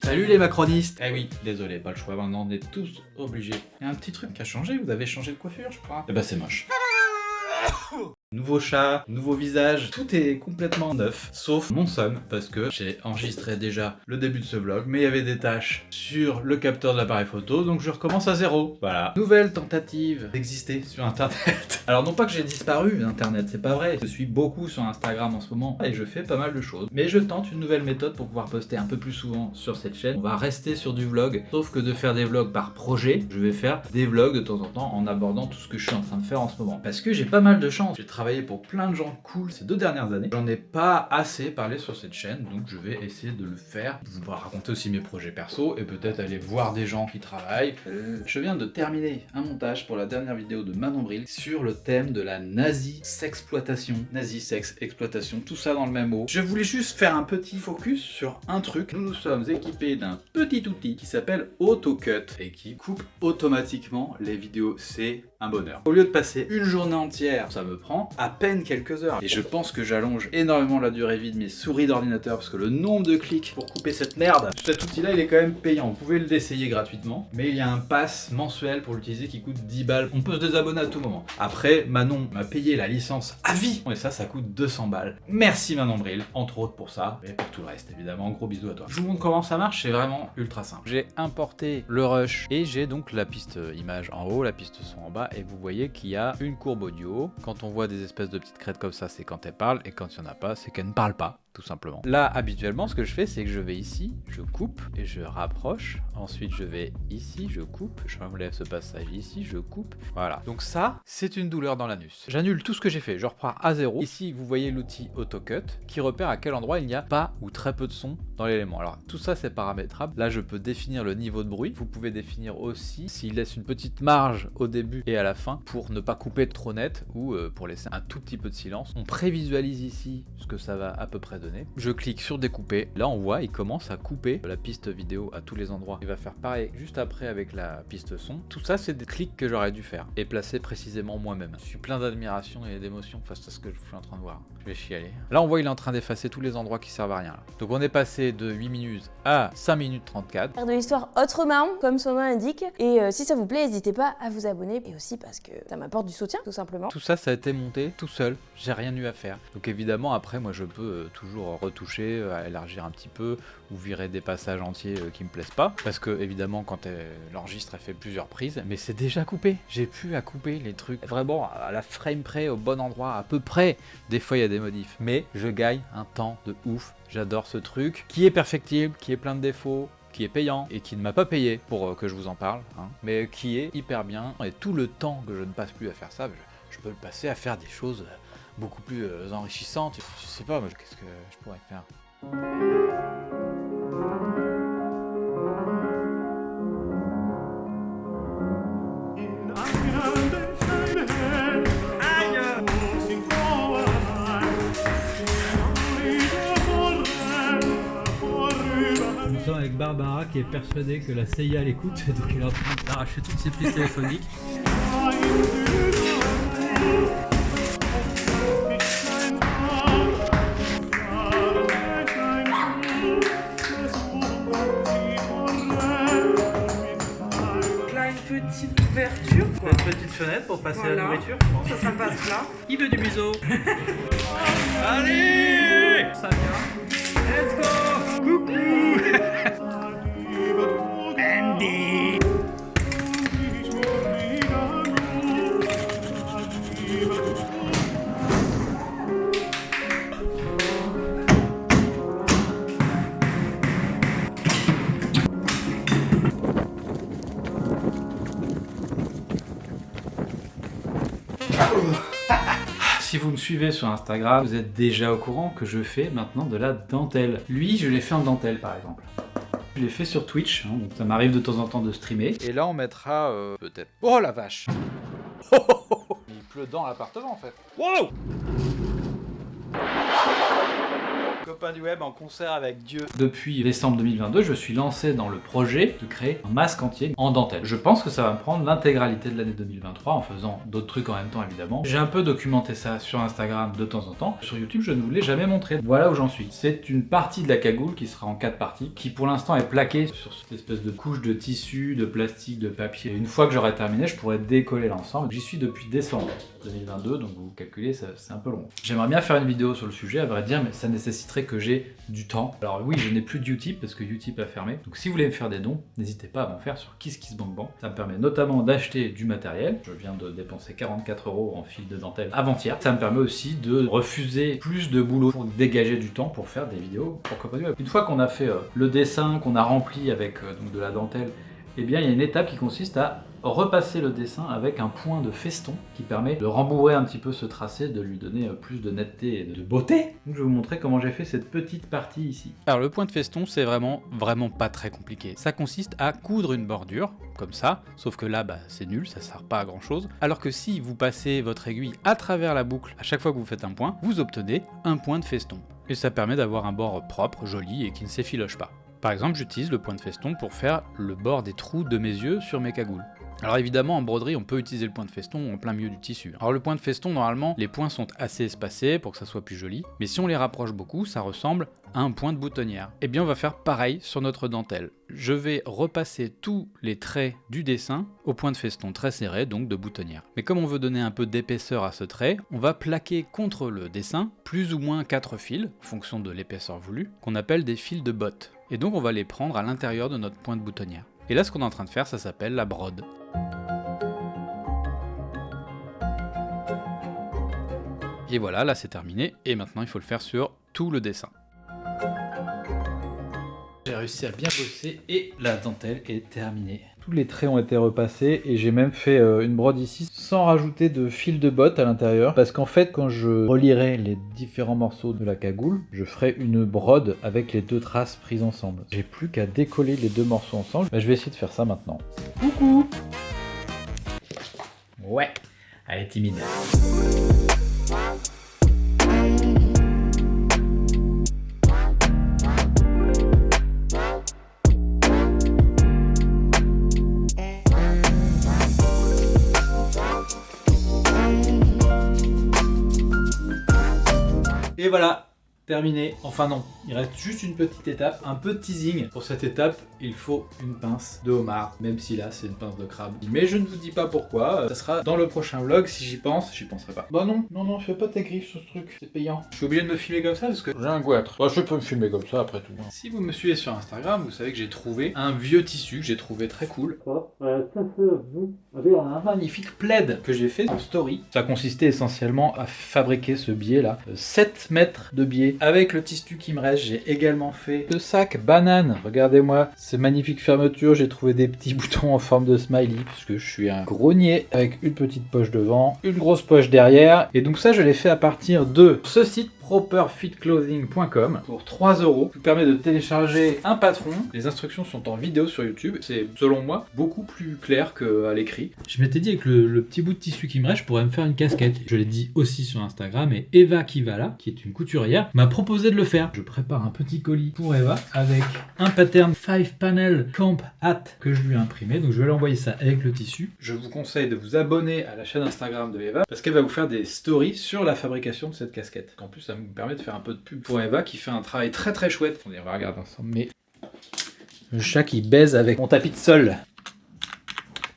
Salut les macronistes. Eh oui, désolé, pas le choix, maintenant on est tous obligés. Il y a un petit truc qui a changé, vous avez changé de coiffure je crois. Eh bah c'est moche. Nouveau chat, nouveau visage, tout est complètement neuf, sauf mon son, parce que j'ai enregistré déjà le début de ce vlog, mais il y avait des tâches sur le capteur de l'appareil photo, donc je recommence à zéro. Voilà. Nouvelle tentative d'exister sur internet. Alors non pas que j'ai disparu d'internet, c'est pas vrai, je suis beaucoup sur Instagram en ce moment, et je fais pas mal de choses. Mais je tente une nouvelle méthode pour pouvoir poster un peu plus souvent sur cette chaîne. On va rester sur du vlog, sauf que de faire des vlogs par projet, je vais faire des vlogs de temps en temps en abordant tout ce que je suis en train de faire en ce moment. Parce que j'ai pas mal de chance, j'ai travaillé pour plein de gens cool ces 2 dernières années. J'en ai pas assez parlé sur cette chaîne, donc je vais essayer de le faire. Je vais raconter aussi mes projets perso et peut-être aller voir des gens qui travaillent. Je viens de terminer un montage pour la dernière vidéo de Manon Bril sur le thème de la nazi-sexploitation. Nazi-sex-exploitation, tout ça dans le même mot. Je voulais juste faire un petit focus sur un truc. Nous sommes équipés d'un petit outil qui s'appelle AutoCut et qui coupe automatiquement les vidéos. C'est un bonheur. Au lieu de passer une journée entière, ça me prend à peine quelques heures. Et je pense que j'allonge énormément la durée de vie de mes souris d'ordinateur parce que le nombre de clics pour couper cette merde, cet outil-là, il est quand même payant. Vous pouvez l'essayer gratuitement, mais il y a un pass mensuel pour l'utiliser qui coûte 10 balles. On peut se désabonner à tout moment. Après, Manon m'a payé la licence à vie. Et ça coûte 200 balles. Merci Manon Bril, entre autres pour ça, et pour tout le reste, évidemment. Gros bisous à toi. Je vous montre comment ça marche, c'est vraiment ultra simple. J'ai importé le Rush et j'ai donc la piste image en haut, la piste son en bas, et vous voyez qu'il y a une courbe audio. Quand on voit des espèces de petites crêtes comme ça, c'est quand elle parle, et quand il n'y en a pas, c'est qu'elle ne parle pas, tout simplement. Là, habituellement, ce que je fais, c'est que je vais ici, je coupe, et je rapproche. Ensuite, je vais ici, je coupe, je m'enlève ce passage ici, je coupe. Voilà. Donc ça, c'est une douleur dans l'anus. J'annule tout ce que j'ai fait, je reprends à zéro. Ici, vous voyez l'outil AutoCut, qui repère à quel endroit il n'y a pas ou très peu de son dans l'élément. Alors, tout ça, c'est paramétrable. Là, je peux définir le niveau de bruit. Vous pouvez définir aussi s'il laisse une petite marge au début et à la fin pour ne pas couper trop net ou pour laisser un tout petit peu de silence. On prévisualise ici ce que ça va à peu près donner. Je clique sur découper. Là, on voit, il commence à couper la piste vidéo à tous les endroits. Il va faire pareil juste après avec la piste son. Tout ça, c'est des clics que j'aurais dû faire et placer précisément moi-même. Je suis plein d'admiration et d'émotion face à ce que je suis en train de voir. Je vais chialer. Là, on voit, il est en train d'effacer tous les endroits qui servent à rien. Là. Donc, on est passé de 8 minutes à 5 minutes 34. Faire de l'histoire autrement, comme son nom l'indique. Et si ça vous plaît, n'hésitez pas à vous abonner. Et aussi parce que ça m'apporte du soutien, tout simplement. Tout ça, ça a été monté tout seul. J'ai rien eu à faire. Donc évidemment, après, moi, je peux toujours retoucher, élargir un petit peu, ou virer des passages entiers qui me plaisent pas. Parce que évidemment, quand l'enregistre, elle fait plusieurs prises, mais c'est déjà coupé. J'ai plus à couper les trucs vraiment à la frame près, au bon endroit, à peu près. Des fois, il y a des modifs, mais je gagne un temps de ouf. J'adore ce truc qui est perfectible, qui est plein de défauts, qui est payant et qui ne m'a pas payé pour que je vous en parle, hein, mais qui est hyper bien. Et tout le temps que je ne passe plus à faire ça, je peux le passer à faire des choses beaucoup plus enrichissantes. Je sais pas, moi, qu'est-ce que je pourrais faire? Nous sommes avec Barbara qui est persuadée que la CIA l'écoute, donc elle est en train d'arracher toutes ses prises téléphoniques. Là, une petite ouverture, quoi. Une petite fenêtre pour passer Voilà. la nourriture, je pense. Ça passe là. Qui veut du museau? Allez! Ça vient. Let's go! Coucou! Andy! Si vous me suivez sur Instagram, vous êtes déjà au courant que je fais maintenant de la dentelle. Lui, je l'ai fait en dentelle par exemple. Je l'ai fait sur Twitch, hein, donc ça m'arrive de temps en temps de streamer. Et là, on mettra peut-être... Oh la vache! Il pleut dans l'appartement en fait. Wow! Copain du web en concert avec Dieu. Depuis décembre 2022, je suis lancé dans le projet de créer un masque entier en dentelle. Je pense que ça va me prendre l'intégralité de l'année 2023 en faisant d'autres trucs en même temps évidemment. J'ai un peu documenté ça sur Instagram de temps en temps. Sur YouTube, je ne vous l'ai jamais montré. Voilà où j'en suis. C'est une partie de la cagoule qui sera en 4 parties, qui pour l'instant est plaquée sur cette espèce de couche de tissu, de plastique, de papier. Et une fois que j'aurai terminé, je pourrai décoller l'ensemble. J'y suis depuis décembre 2022, donc vous calculez, c'est un peu long. J'aimerais bien faire une vidéo sur le sujet, à vrai dire, mais ça nécessiterait que j'ai du temps. Alors oui, je n'ai plus de Utip parce que Utip a fermé. Donc si vous voulez me faire des dons, n'hésitez pas à m'en faire sur KissKissBankBank. Ça me permet notamment d'acheter du matériel. Je viens de dépenser 44 € en fil de dentelle avant-hier. Ça me permet aussi de refuser plus de boulot pour dégager du temps pour faire des vidéos pour Copain du Web. Une fois qu'on a fait le dessin, qu'on a rempli avec donc de la dentelle, eh bien il y a une étape qui consiste à repasser le dessin avec un point de feston qui permet de rembourrer un petit peu ce tracé, de lui donner plus de netteté et de beauté. Donc je vais vous montrer comment j'ai fait cette petite partie ici. Alors le point de feston, c'est vraiment pas très compliqué. Ça consiste à coudre une bordure, comme ça, sauf que là c'est nul, ça sert pas à grand chose. Alors que si vous passez votre aiguille à travers la boucle à chaque fois que vous faites un point, vous obtenez un point de feston. Et ça permet d'avoir un bord propre, joli et qui ne s'effiloche pas. Par exemple, j'utilise le point de feston pour faire le bord des trous de mes yeux sur mes cagoules. Alors évidemment, en broderie, on peut utiliser le point de feston en plein milieu du tissu. Alors le point de feston, normalement, les points sont assez espacés pour que ça soit plus joli, mais si on les rapproche beaucoup, ça ressemble à un point de boutonnière. Eh bien, on va faire pareil sur notre dentelle. Je vais repasser tous les traits du dessin au point de feston très serré, donc de boutonnière. Mais comme on veut donner un peu d'épaisseur à ce trait, on va plaquer contre le dessin plus ou moins 4 fils, en fonction de l'épaisseur voulue, qu'on appelle des fils de botte. Et donc on va les prendre à l'intérieur de notre point de boutonnière. Et là, ce qu'on est en train de faire, ça s'appelle la brode. Et voilà, là c'est terminé, et maintenant il faut le faire sur tout le dessin. J'ai réussi à bien bosser et la dentelle est terminée. Tous les traits ont été repassés et j'ai même fait une brode ici sans rajouter de fil de botte à l'intérieur, parce qu'en fait quand je relierai les différents morceaux de la cagoule, je ferai une brode avec les deux traces prises ensemble. J'ai plus qu'à décoller les deux morceaux ensemble. Je vais essayer de faire ça maintenant. Coucou! Ouais, elle est timide. Et voilà, terminé. Enfin non, il reste juste une petite étape, un peu de teasing. Pour cette étape, il faut une pince de homard, même si là c'est une pince de crabe. Mais je ne vous dis pas pourquoi, ça sera dans le prochain vlog. Si j'y pense, j'y penserai pas. Bah non, fais pas tes griffes sur ce truc, c'est payant. Je suis obligé de me filmer comme ça parce que j'ai un goitre. Bah, je peux me filmer comme ça après tout. Si vous me suivez sur Instagram, vous savez que j'ai trouvé un vieux tissu que j'ai trouvé très cool. Ça vous avez un magnifique plaid que j'ai fait en story. Ça consistait essentiellement à fabriquer ce biais là, 7 mètres de biais. Avec le tissu qui me reste, j'ai également fait 2 sacs bananes. Regardez-moi ces magnifiques fermetures. J'ai trouvé des petits boutons en forme de smiley parce que je suis un grognier, avec une petite poche devant, une grosse poche derrière. Et donc ça, je l'ai fait à partir de ce site properfitclothing.com pour 3 €. Ça vous permet de télécharger un patron. Les instructions sont en vidéo sur YouTube. C'est, selon moi, beaucoup plus clair qu'à l'écrit. Je m'étais dit avec le petit bout de tissu qui me reste, je pourrais me faire une casquette. Je l'ai dit aussi sur Instagram, et Eva Kivala, qui est une couturière, m'a proposé de le faire. Je prépare un petit colis pour Eva avec un pattern 5 panel camp hat que je lui ai imprimé. Donc je vais lui envoyer ça avec le tissu. Je vous conseille de vous abonner à la chaîne Instagram de Eva parce qu'elle va vous faire des stories sur la fabrication de cette casquette. En plus, ça me permet de faire un peu de pub pour Eva qui fait un travail très très chouette. On va regarder ensemble. Mais le chat qui baise avec mon tapis de sol.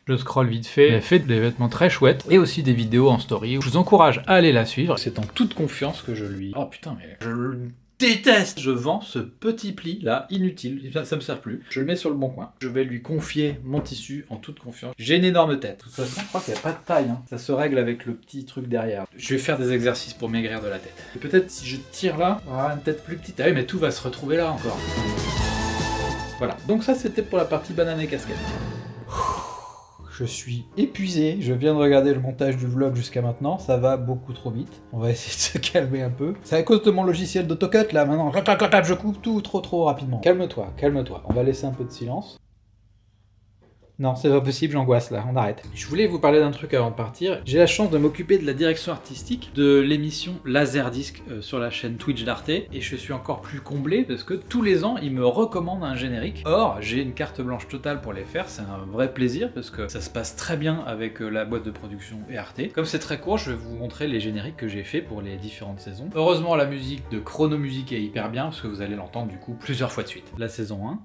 Je scrolle vite fait. Elle fait des vêtements très chouettes et aussi des vidéos en story. Je vous encourage à aller la suivre. C'est en toute confiance que je lui... Oh putain, mais je le déteste. Je vends ce petit pli là, inutile. Ça me sert plus. Je le mets sur le bon coin. Je vais lui confier mon tissu en toute confiance. J'ai une énorme tête. De toute façon, je crois qu'il n'y a pas de taille. Ça se règle avec le petit truc derrière. Je vais faire des exercices pour maigrir de la tête. Et peut-être si je tire là, on aura une tête plus petite. Ah oui, mais tout va se retrouver là encore. Voilà. Donc ça, c'était pour la partie banane et casquette. Je suis épuisé, je viens de regarder le montage du vlog jusqu'à maintenant, ça va beaucoup trop vite. On va essayer de se calmer un peu. C'est à cause de mon logiciel d'AutoCut là, maintenant je coupe tout trop rapidement. Calme-toi, on va laisser un peu de silence. Non, c'est pas possible, j'angoisse là, on arrête. Je voulais vous parler d'un truc avant de partir. J'ai la chance de m'occuper de la direction artistique de l'émission Laserdisc sur la chaîne Twitch d'Arte, et je suis encore plus comblé parce que tous les ans, ils me recommandent un générique. Or, j'ai une carte blanche totale pour les faire, c'est un vrai plaisir parce que ça se passe très bien avec la boîte de production et Arte. Comme c'est très court, je vais vous montrer les génériques que j'ai fait pour les différentes saisons. Heureusement, la musique de Chrono Music est hyper bien parce que vous allez l'entendre du coup plusieurs fois de suite. La saison 1.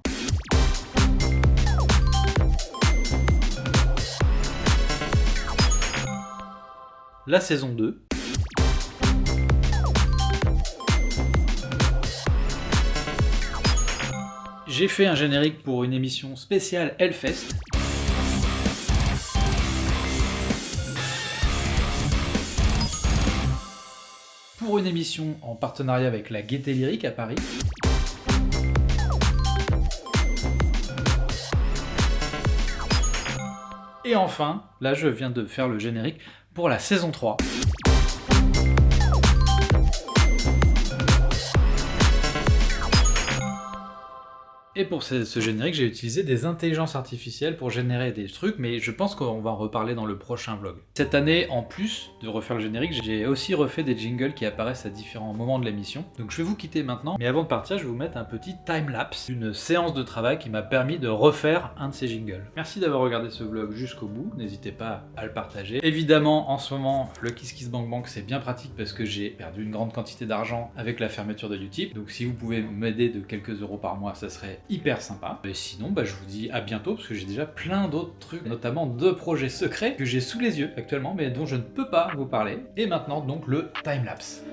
La saison 2. J'ai fait un générique pour une émission spéciale Hellfest. Pour une émission en partenariat avec la Gaieté Lyrique à Paris. Et enfin, là je viens de faire le générique pour la saison 3. Et pour ce générique, j'ai utilisé des intelligences artificielles pour générer des trucs, mais je pense qu'on va en reparler dans le prochain vlog. Cette année, en plus de refaire le générique, j'ai aussi refait des jingles qui apparaissent à différents moments de l'émission. Donc je vais vous quitter maintenant, mais avant de partir, je vais vous mettre un petit time-lapse d'une séance de travail qui m'a permis de refaire un de ces jingles. Merci d'avoir regardé ce vlog jusqu'au bout, n'hésitez pas à le partager. Évidemment, en ce moment, le KissKissBankBank, c'est bien pratique parce que j'ai perdu une grande quantité d'argent avec la fermeture de Utip. Donc si vous pouvez m'aider de quelques euros par mois, ça serait hyper sympa. Et sinon, je vous dis à bientôt parce que j'ai déjà plein d'autres trucs, notamment 2 projets secrets que j'ai sous les yeux actuellement, mais dont je ne peux pas vous parler. Et maintenant, donc, le time-lapse.